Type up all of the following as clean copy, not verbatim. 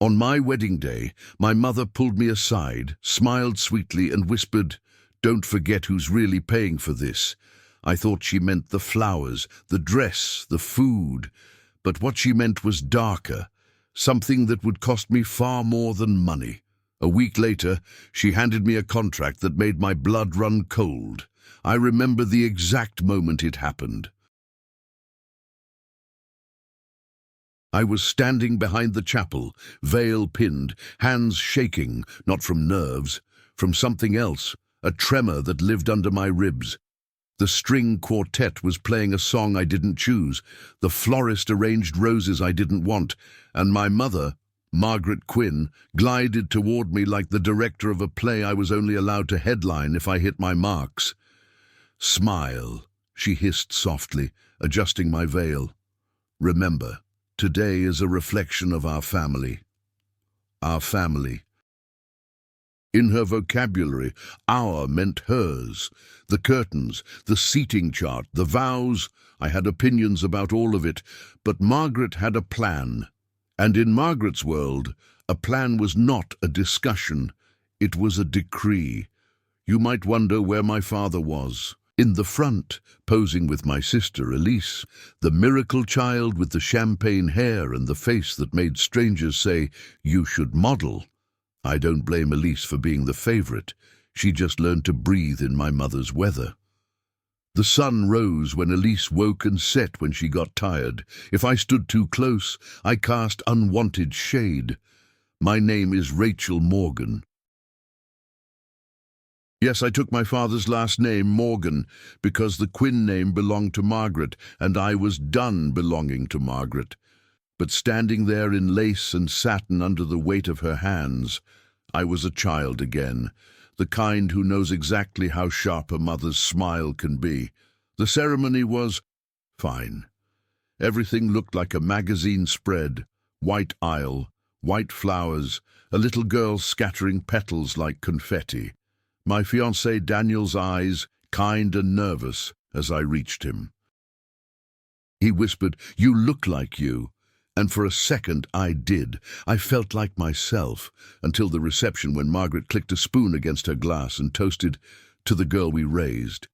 On my wedding day, my mother pulled me aside, smiled sweetly, and whispered, "Don't forget who's really paying for this." I thought she meant the flowers, the dress, the food, but what she meant was darker, something that would cost me far more than money. A week later, she handed me a contract that made my blood run cold. I remember the exact moment it happened. I was standing behind the chapel, veil pinned, hands shaking, not from nerves, from something else, a tremor that lived under my ribs. The string quartet was playing a song I didn't choose, the florist arranged roses I didn't want, and my mother, Margaret Quinn, glided toward me like the director of a play I was only allowed to headline if I hit my marks. "Smile," she hissed softly, adjusting my veil. "Remember, today is a reflection of our family." Our family. In her vocabulary, our meant hers. The curtains, the seating chart, the vows, I had opinions about all of it, but Margaret had a plan. And in Margaret's world, a plan was not a discussion, it was a decree. You might wonder where my father was. In the front, posing with my sister Elise, the miracle child with the champagne hair and the face that made strangers say, "You should model." I don't blame Elise for being the favorite. She just learned to breathe in my mother's weather. The sun rose when Elise woke and set when she got tired. If I stood too close, I cast unwanted shade. My name is Rachel Morgan. Yes, I took my father's last name, Morgan, because the Quinn name belonged to Margaret, and I was done belonging to Margaret. But standing there in lace and satin under the weight of her hands, I was a child again, the kind who knows exactly how sharp a mother's smile can be. The ceremony was fine. Everything looked like a magazine spread, white aisle, white flowers, a little girl scattering petals like confetti. My fiancé Daniel's eyes, kind and nervous, as I reached him. He whispered, "You look like you." And for a second I did. I felt like myself, until the reception when Margaret clicked a spoon against her glass and toasted, "To the girl we raised."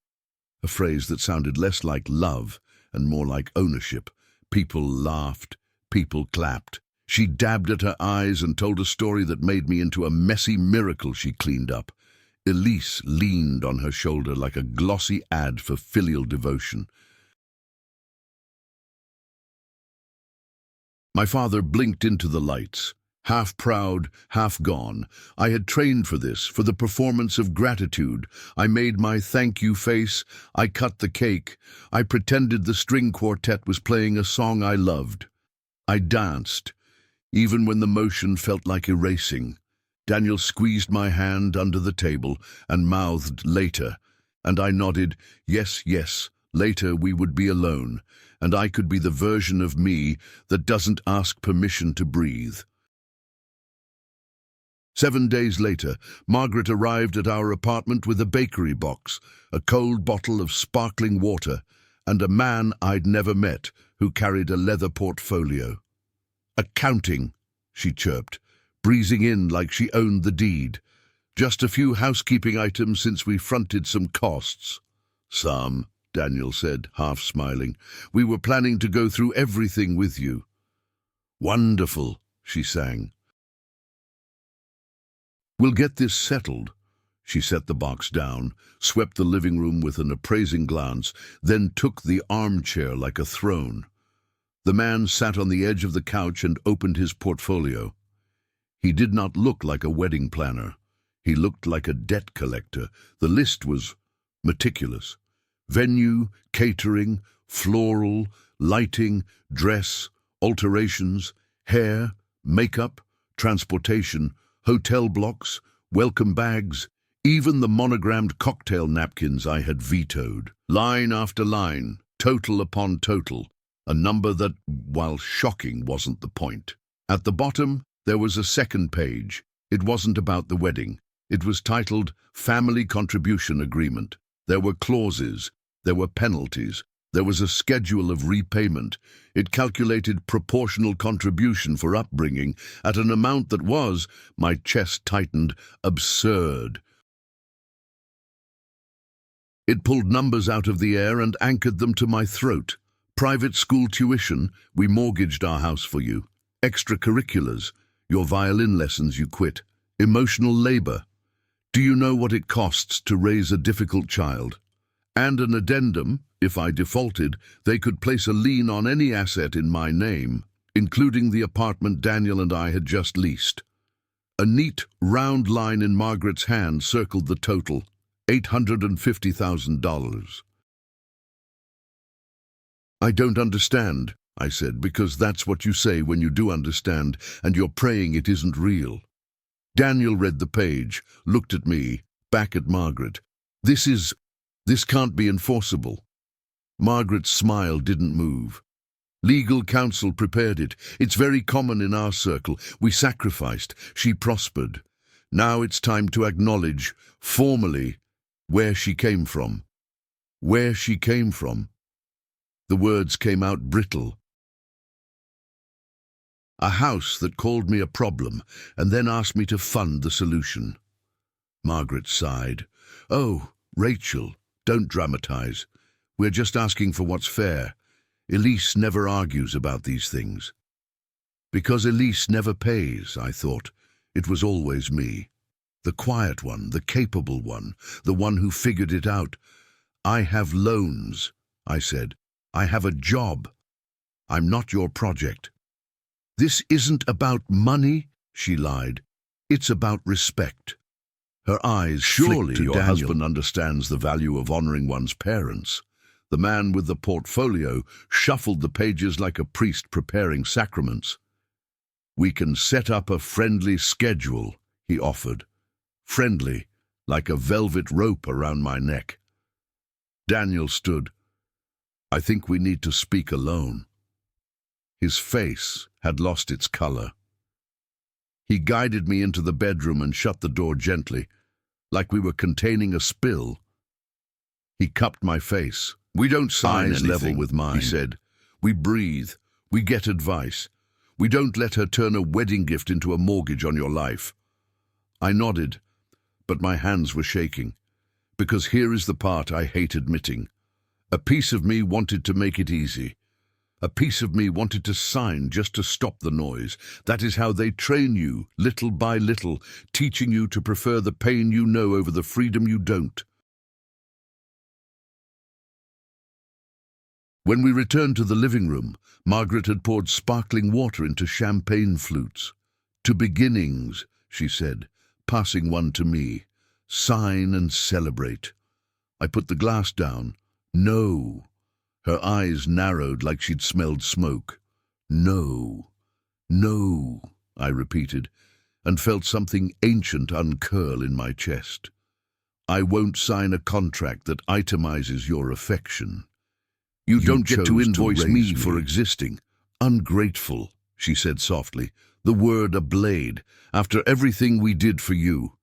A phrase that sounded less like love and more like ownership. People laughed, people clapped. She dabbed at her eyes and told a story that made me into a messy miracle she cleaned up. Elise leaned on her shoulder like a glossy ad for filial devotion. My father blinked into the lights, half proud, half gone. I had trained for this, for the performance of gratitude. I made my thank you face, I cut the cake, I pretended the string quartet was playing a song I loved. I danced, even when the motion felt like erasing. Daniel squeezed my hand under the table and mouthed, "Later," and I nodded, "Yes, yes, later we would be alone, and I could be the version of me that doesn't ask permission to breathe." 7 days later, Margaret arrived at our apartment with a bakery box, a cold bottle of sparkling water, and a man I'd never met who carried a leather portfolio. "Accounting," she chirped, breezing in like she owned the deed. "Just a few housekeeping items since we fronted some costs." "Some," Daniel said, half smiling. "We were planning to go through everything with you." "Wonderful," she sang. "We'll get this settled." She set the box down, swept the living room with an appraising glance, then took the armchair like a throne. The man sat on the edge of the couch and opened his portfolio. He did not look like a wedding planner. He looked like a debt collector. The list was meticulous. Venue, catering, floral, lighting, dress, alterations, hair, makeup, transportation, hotel blocks, welcome bags, even the monogrammed cocktail napkins I had vetoed. Line after line, total upon total, a number that, while shocking, wasn't the point. At the bottom, there was a second page. It wasn't about the wedding. It was titled Family Contribution Agreement. There were clauses, there were penalties, There was a schedule of repayment. It calculated proportional contribution for upbringing at an amount that was, my chest tightened, absurd. It pulled numbers out of the air and anchored them to my throat. Private school tuition, we mortgaged our house for you. Extracurriculars, your violin lessons you quit. Emotional labor. Do you know what it costs to raise a difficult child? And an addendum, if I defaulted, they could place a lien on any asset in my name, including the apartment Daniel and I had just leased. A neat, round line in Margaret's hand circled the total, $850,000. I don't understand, I said, because that's what you say when you do understand, and you're praying it isn't real. Daniel read the page, looked at me, back at Margaret. This can't be enforceable. Margaret's smile didn't move. Legal counsel prepared it. It's very common in our circle. We sacrificed. She prospered. Now it's time to acknowledge, formally, where she came from. Where she came from. The words came out brittle. A house that called me a problem and then asked me to fund the solution. Margaret sighed. Oh, Rachel, don't dramatize. We're just asking for what's fair. Elise never argues about these things. Because Elise never pays, I thought. It was always me. The quiet one, the capable one, the one who figured it out. I have loans, I said. I have a job. I'm not your project. This isn't about money, she lied. It's about respect. Her eyes Surely flicked to your Daniel. husband understands the value of honoring one's parents. The man with the portfolio shuffled the pages like a priest preparing sacraments. We can set up a friendly schedule, he offered. Friendly, like a velvet rope around my neck. Daniel stood. I think we need to speak alone. His face had lost its color. He guided me into the bedroom and shut the door gently, like we were containing a spill. He cupped my face. We don't sign Eyes anything, level with mine. he said. We breathe. We get advice. We don't let her turn a wedding gift into a mortgage on your life. I nodded, but my hands were shaking, because here is the part I hate admitting. A piece of me wanted to make it easy. A piece of me wanted to sign just to stop the noise. That is how they train you, little by little, teaching you to prefer the pain you know over the freedom you don't. When we returned to the living room, Margaret had poured sparkling water into champagne flutes. To beginnings, she said, passing one to me. Sign and celebrate. I put the glass down. No. Her eyes narrowed like she'd smelled smoke. No. No, I repeated, and felt something ancient uncurl in my chest. I won't sign a contract that itemizes your affection. You don't get to invoice me for existing. Ungrateful, she said softly, the word a blade, after everything we did for you.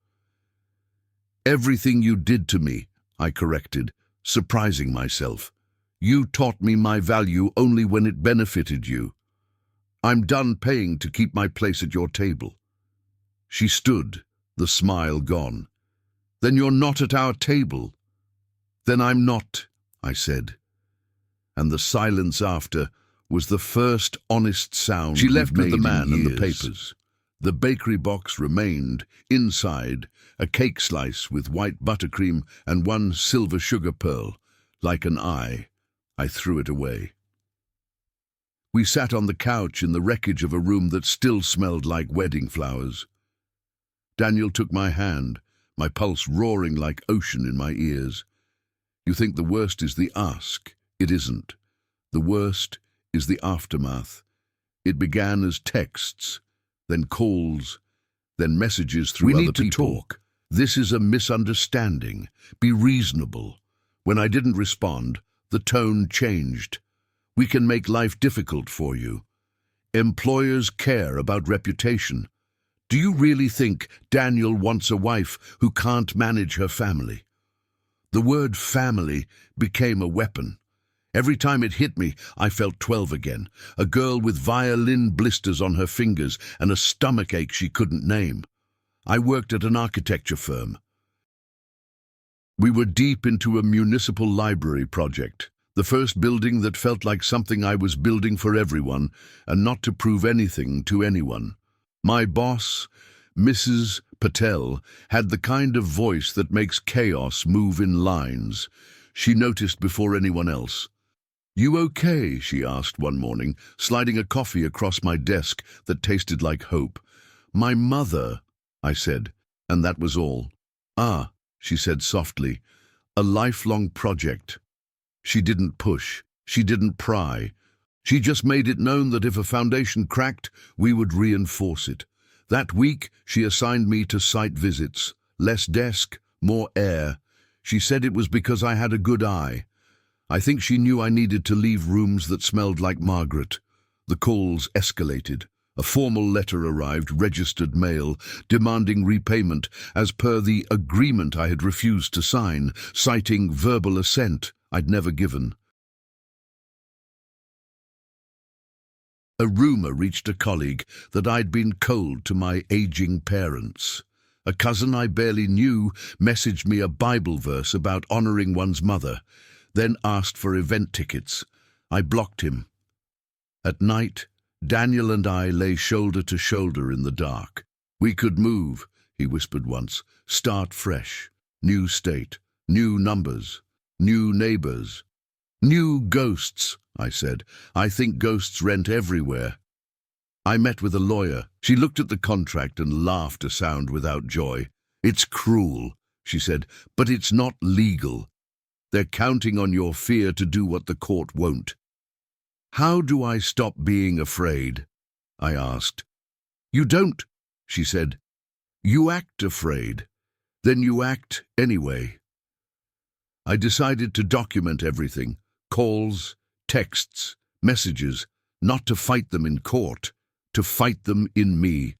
Everything you did to me, I corrected, surprising myself. You taught me my value only when it benefited you. I'm done paying to keep my place at your table. She stood, the smile gone. Then you're not at our table. Then I'm not, I said. And the silence after was the first honest sound. She left with the man and the papers. The bakery box remained, inside, a cake slice with white buttercream and one silver sugar pearl, like an eye. I threw it away. We sat on the couch in the wreckage of a room that still smelled like wedding flowers. Daniel took my hand, my pulse roaring like ocean in my ears. You think the worst is the ask. It isn't. The worst is the aftermath. It began as texts, then calls, then messages through other people. We need to talk. This is a misunderstanding. Be reasonable. When I didn't respond, the tone changed. We can make life difficult for you. Employers care about reputation. Do you really think Daniel wants a wife who can't manage her family? The word family became a weapon. Every time it hit me, I felt 12 again. A girl with violin blisters on her fingers and a stomachache she couldn't name. I worked at an architecture firm. We were deep into a municipal library project, the first building that felt like something I was building for everyone and not to prove anything to anyone. My boss, Mrs. Patel, had the kind of voice that makes chaos move in lines. She noticed before anyone else. "You okay?" she asked one morning, sliding a coffee across my desk that tasted like hope. "My mother," I said, and that was all. "Ah," she said softly, "a lifelong project." She didn't push, she didn't pry. She just made it known that if a foundation cracked, we would reinforce it. That week, she assigned me to site visits. Less desk, more air. She said it was because I had a good eye. I think she knew I needed to leave rooms that smelled like Margaret. The calls escalated. A formal letter arrived, registered mail, demanding repayment as per the agreement I had refused to sign, citing verbal assent I'd never given. A rumor reached a colleague that I'd been cold to my aging parents. A cousin I barely knew messaged me a Bible verse about honoring one's mother, then asked for event tickets. I blocked him. At night, Daniel and I lay shoulder to shoulder in the dark. "We could move," he whispered once. "Start fresh. New state. New numbers. New neighbors. New ghosts," I said. "I think ghosts rent everywhere." I met with a lawyer. She looked at the contract and laughed a sound without joy. "It's cruel," she said, "but it's not legal. They're counting on your fear to do what the court won't." "How do I stop being afraid?" I asked. "You don't," she said. "You act afraid. Then you act anyway." I decided to document everything. Calls, texts, messages, not to fight them in court, to fight them in me.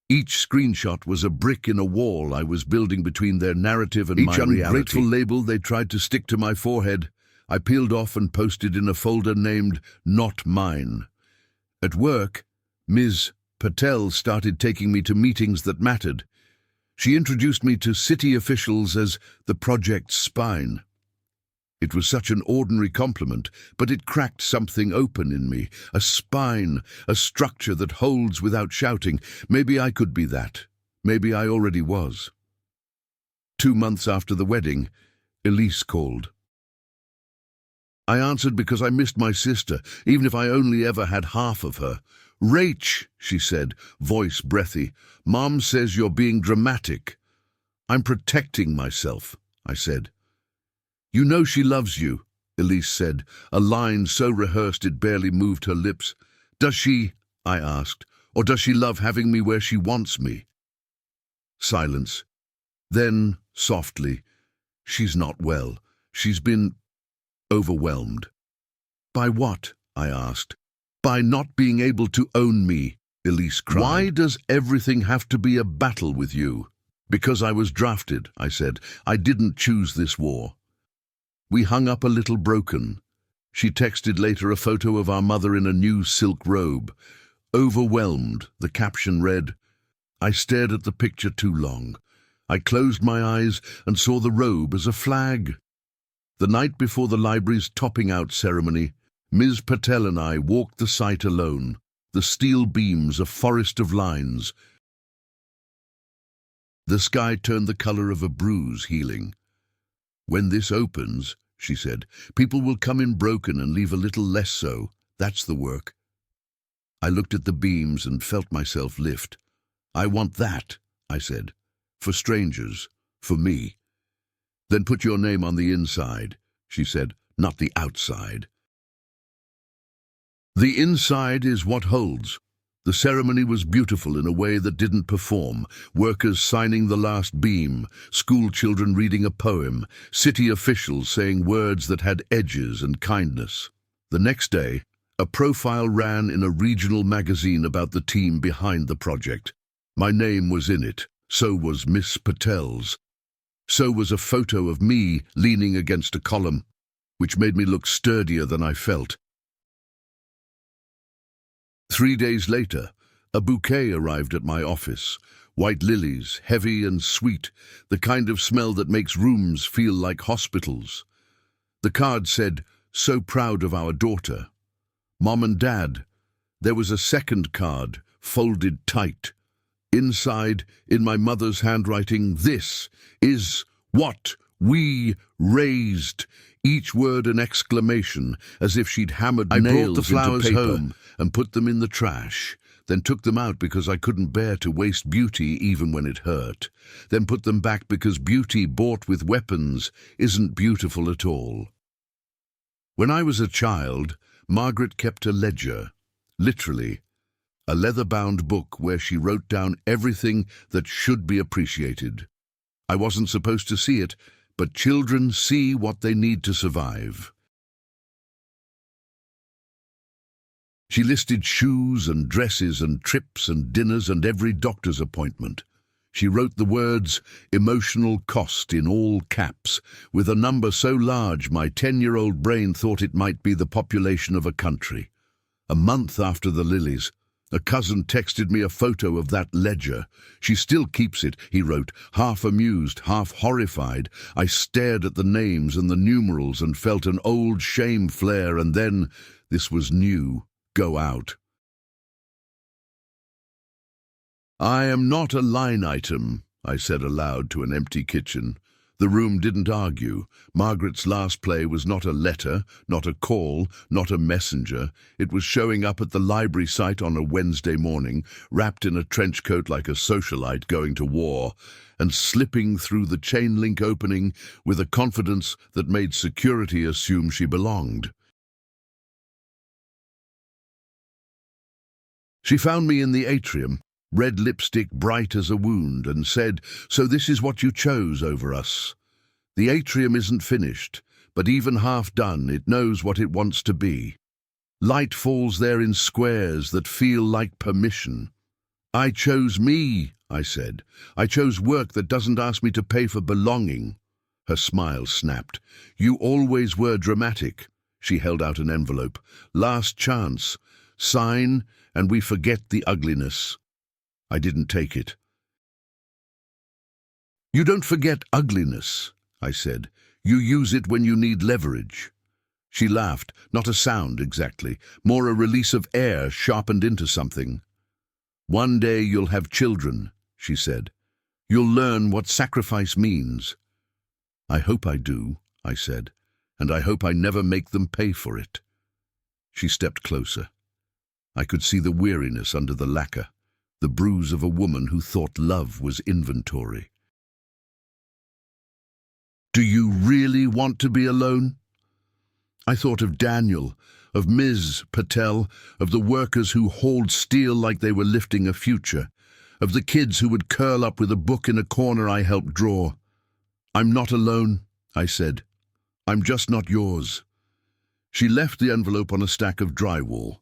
Each screenshot was a brick in a wall I was building between their narrative and my reality. Each ungrateful label they tried to stick to my forehead, I peeled off and posted in a folder named "Not Mine." At work, Ms. Patel started taking me to meetings that mattered. She introduced me to city officials as the project's spine. It was such an ordinary compliment, but it cracked something open in me. A spine, a structure that holds without shouting. Maybe I could be that. Maybe I already was. 2 months after the wedding, Elise called. I answered because I missed my sister, even if I only ever had half of her. "Rach," she said, voice breathy, "Mom says you're being dramatic." "I'm protecting myself," I said. "You know she loves you," Elise said, a line so rehearsed it barely moved her lips. "Does she?" I asked. "Or does she love having me where she wants me?" Silence. Then, softly, "She's not well. She's been overwhelmed." "By what?" I asked. "By not being able to own me," Elise cried. "Why does everything have to be a battle with you?" "Because I was drafted," I said. "I didn't choose this war." We hung up a little broken. She texted later a photo of our mother in a new silk robe. "Overwhelmed," the caption read. I stared at the picture too long. I closed my eyes and saw the robe as a flag. The night before the library's topping out ceremony, Ms. Patel and I walked the site alone, the steel beams a forest of lines. The sky turned the color of a bruise healing. "When this opens," she said, "people will come in broken and leave a little less so. That's the work." I looked at the beams and felt myself lift. "I want that," I said. "For strangers, for me." "Then put your name on the inside," she said, "not the outside." The inside is what holds. The ceremony was beautiful in a way that didn't perform. Workers signing the last beam, school children reading a poem, city officials saying words that had edges and kindness. The next day, a profile ran in a regional magazine about the team behind the project. My name was in it. So was Miss Patel's. So was a photo of me leaning against a column. which made me look sturdier than I felt. 3 days later, a bouquet arrived at my office. White lilies, heavy and sweet, the kind of smell that makes rooms feel like hospitals. The card said, "So proud of our daughter. Mom and Dad." There was a second card, folded tight. Inside, in my mother's handwriting, "This is what we raised." Each word an exclamation, as if she'd hammered nails into paper. I brought the flowers home and put them in the trash, then took them out because I couldn't bear to waste beauty even when it hurt, then put them back because beauty bought with weapons isn't beautiful at all. When I was a child, Margaret kept a ledger, literally, a leather-bound book where she wrote down everything that should be appreciated. I wasn't supposed to see it, but children see what they need to survive. She listed shoes and dresses and trips and dinners and every doctor's appointment. She wrote the words "emotional cost" in all caps, with a number so large my 10-year-old brain thought it might be the population of a country. A month after the lilies, a cousin texted me a photo of that ledger. "She still keeps it," he wrote, half amused, half horrified. I stared at the names and the numerals and felt an old shame flare, and then, this was new, go out. "I am not a line item," I said aloud to an empty kitchen. The room didn't argue. Margaret's last play was not a letter, not a call, not a messenger. It was showing up at the library site on a Wednesday morning, wrapped in a trench coat like a socialite going to war, and slipping through the chain-link opening with a confidence that made security assume she belonged. She found me in the atrium, red lipstick bright as a wound, and said, "So this is what you chose over us." The atrium isn't finished, but even half done, it knows what it wants to be. Light falls there in squares that feel like permission. "I chose me," I said. "I chose work that doesn't ask me to pay for belonging." Her smile snapped. "You always were dramatic." She held out an envelope. "Last chance. Sign, and we forget the ugliness." I didn't take it. "You don't forget ugliness," I said. "You use it when you need leverage." She laughed, not a sound exactly, more a release of air sharpened into something. "One day you'll have children," she said. "You'll learn what sacrifice means." "I hope I do," I said, "and I hope I never make them pay for it." She stepped closer. I could see the weariness under the lacquer, the bruise of a woman who thought love was inventory. "Do you really want to be alone?" I thought of Daniel, of Ms. Patel, of the workers who hauled steel like they were lifting a future, of the kids who would curl up with a book in a corner I helped draw. "I'm not alone," I said. "I'm just not yours." She left the envelope on a stack of drywall.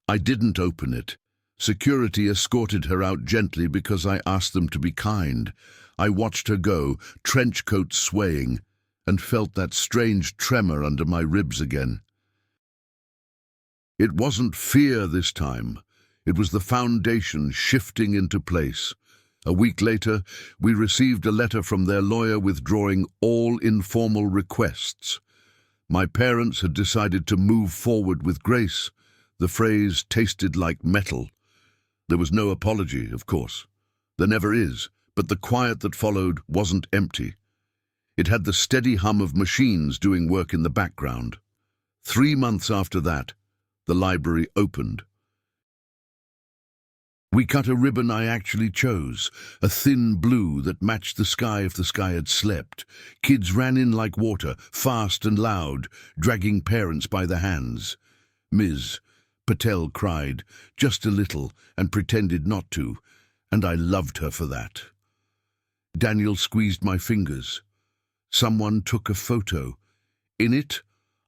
I didn't open it. Security escorted her out gently because I asked them to be kind. I watched her go, trench coat swaying, and felt that strange tremor under my ribs again. It wasn't fear this time. It was the foundation shifting into place. A week later, we received a letter from their lawyer withdrawing all informal requests. My parents had decided to move forward with grace. The phrase tasted like metal. There was no apology, of course. There never is, but the quiet that followed wasn't empty. It had the steady hum of machines doing work in the background. 3 months after that, the library opened. We cut a ribbon I actually chose, a thin blue that matched the sky if the sky had slept. Kids ran in like water, fast and loud, dragging parents by the hands. Ms. Patel cried, just a little, and pretended not to, and I loved her for that. Daniel squeezed my fingers. Someone took a photo. In it,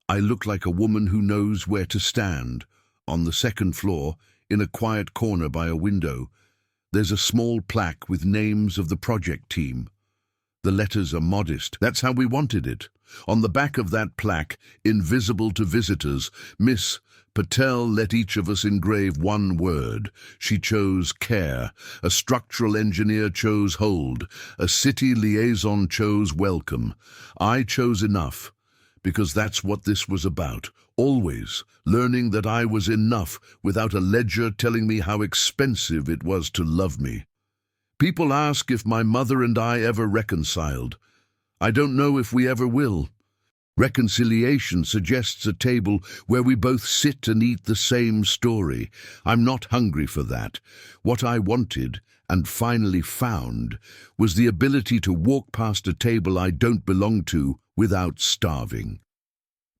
I looked like a woman who knows where to stand. On the second floor, in a quiet corner by a window, there's a small plaque with names of the project team. The letters are modest. That's how we wanted it. On the back of that plaque, invisible to visitors, Miss Patel let each of us engrave one word. She chose care. A structural engineer chose hold. A city liaison chose welcome. I chose enough, because that's what this was about. Always learning that I was enough without a ledger telling me how expensive it was to love me. People ask if my mother and I ever reconciled. I don't know if we ever will. Reconciliation suggests a table where we both sit and eat the same story. I'm not hungry for that. What I wanted, and finally found, was the ability to walk past a table I don't belong to without starving.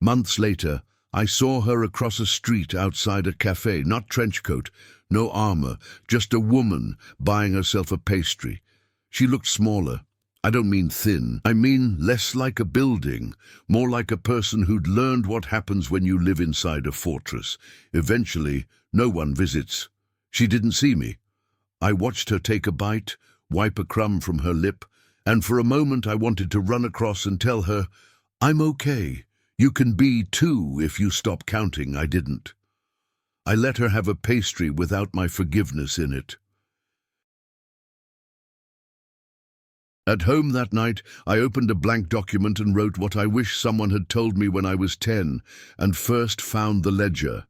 Months later, I saw her across a street outside a cafe, not trenchcoat, no armor, just a woman buying herself a pastry. She looked smaller. I don't mean thin. I mean less like a building, more like a person who'd learned what happens when you live inside a fortress. Eventually, no one visits. She didn't see me. I watched her take a bite, wipe a crumb from her lip, and for a moment I wanted to run across and tell her, "I'm okay. You can be too if you stop counting." I didn't. I let her have a pastry without my forgiveness in it. At home that night, I opened a blank document and wrote what I wish someone had told me when I was 10, and first found the ledger.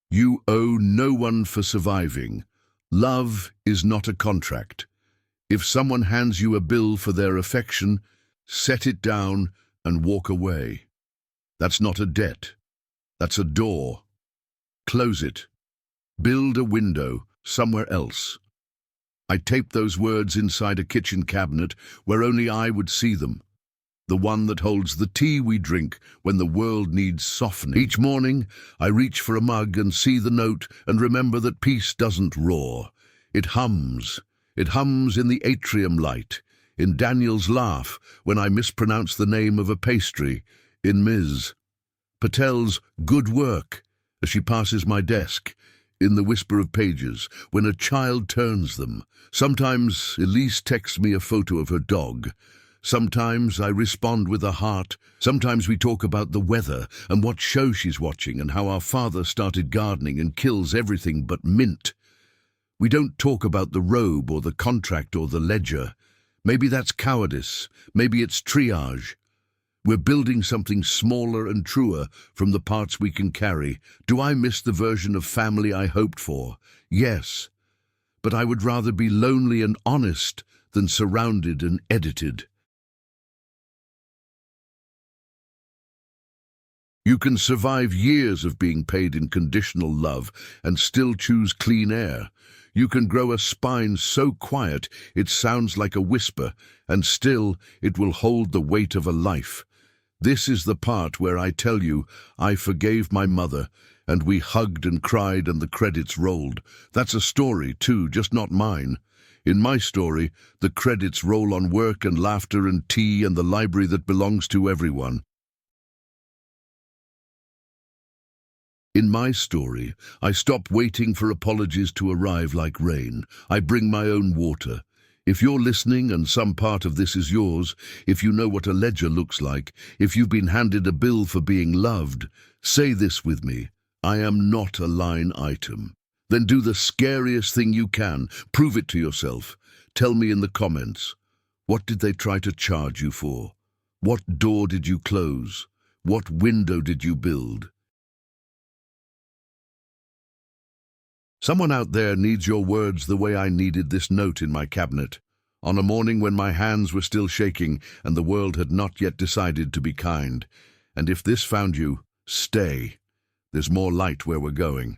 You owe no one for surviving. Love is not a contract. If someone hands you a bill for their affection, set it down and walk away. That's not a debt. That's a door. Close it. Build a window somewhere else. I taped those words inside a kitchen cabinet where only I would see them. The one that holds the tea we drink when the world needs softening. Each morning, I reach for a mug and see the note and remember that peace doesn't roar. It hums. It hums in the atrium light, in Daniel's laugh when I mispronounce the name of a pastry, in Ms. Patel's good work as she passes my desk, in the whisper of pages, when a child turns them. Sometimes Elise texts me a photo of her dog. Sometimes I respond with a heart. Sometimes we talk about the weather and what show she's watching and how our father started gardening and kills everything but mint. We don't talk about the robe or the contract or the ledger. Maybe that's cowardice. Maybe it's triage. We're building something smaller and truer from the parts we can carry. Do I miss the version of family I hoped for? Yes. But I would rather be lonely and honest than surrounded and edited. You can survive years of being paid in conditional love and still choose clean air. You can grow a spine so quiet it sounds like a whisper, and still it will hold the weight of a life. This is the part where I tell you I forgave my mother, and we hugged and cried and the credits rolled. That's a story too, just not mine. In my story, the credits roll on work and laughter and tea and the library that belongs to everyone. In my story, I stop waiting for apologies to arrive like rain. I bring my own water. If you're listening and some part of this is yours, if you know what a ledger looks like, if you've been handed a bill for being loved, say this with me: I am not a line item. Then do the scariest thing you can. Prove it to yourself. Tell me in the comments. What did they try to charge you for? What door did you close? What window did you build? Someone out there needs your words the way I needed this note in my cabinet, on a morning when my hands were still shaking and the world had not yet decided to be kind. And if this found you, stay. There's more light where we're going.